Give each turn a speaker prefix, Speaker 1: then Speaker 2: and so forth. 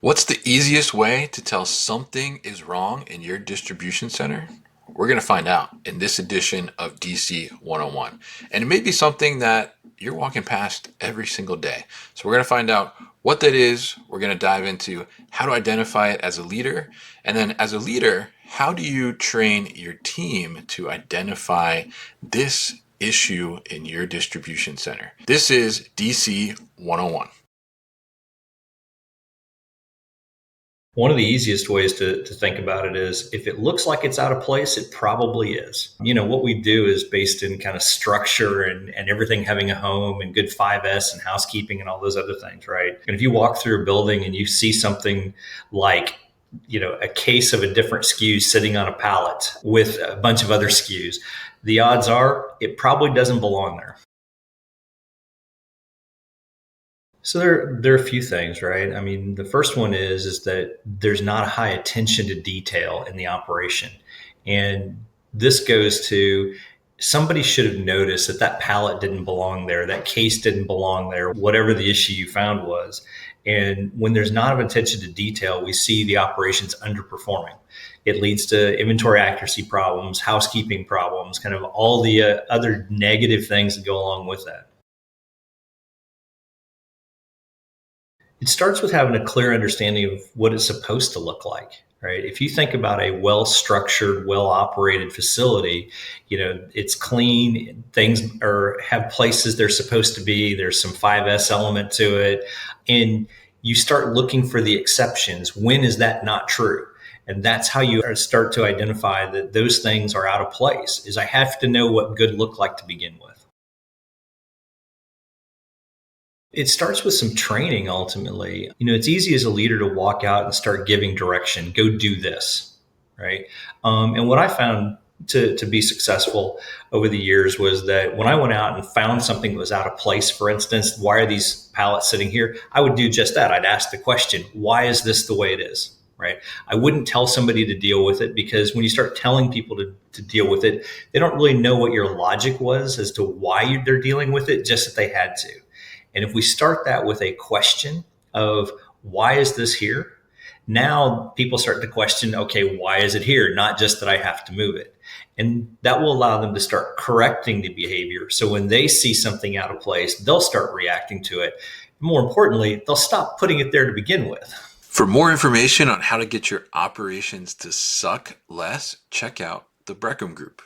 Speaker 1: What's the easiest way to tell something is wrong in your distribution center? We're going to find out in this edition of DC 101. And it may be something that you're walking past every single day. So we're going to find out what that is. We're going to dive into how to identify it as a leader. And then as a leader, how do you train your team to identify this issue in your distribution center? This is DC 101.
Speaker 2: One of the easiest ways to think about it is if it looks like it's out of place, it probably is. What we do is based in kind of structure and everything having a home and good 5S and housekeeping and all those other things, right? And if you walk through a building and you see something like, a case of a different SKU sitting on a pallet with a bunch of other SKUs, the odds are it probably doesn't belong there. So there are a few things, right? I mean, the first one is that there's not a high attention to detail in the operation. And this goes to somebody should have noticed that that pallet didn't belong there, that case didn't belong there, whatever the issue you found was. And when there's not of attention to detail, we see the operations underperforming. It leads to inventory accuracy problems, housekeeping problems, kind of all the other negative things that go along with that. It starts with having a clear understanding of what it's supposed to look like, right? If you think about a well-structured, well-operated facility, it's clean, things are have places they're supposed to be, there's some 5S element to it, and you start looking for the exceptions. When is that not true? And that's how you start to identify that those things are out of place, is I have to know what good looked like to begin with. It starts with some training ultimately. It's easy as a leader to walk out and start giving direction, go do this, right? And what I found to be successful over the years was that when I went out and found something that was out of place, for instance, why are these pallets sitting here? I would do just that. I'd ask the question, why is this the way it is? Right. I wouldn't tell somebody to deal with it because when you start telling people to deal with it, they don't really know what your logic was as to why they're dealing with it, just that they had to. And if we start that with a question of why is this here? Now people start to question, okay, why is it here? Not just that I have to move it. And that will allow them to start correcting the behavior. So when they see something out of place, they'll start reacting to it. More importantly, they'll stop putting it there to begin with.
Speaker 1: For more information on how to get your operations to suck less, check out the Breckham Group.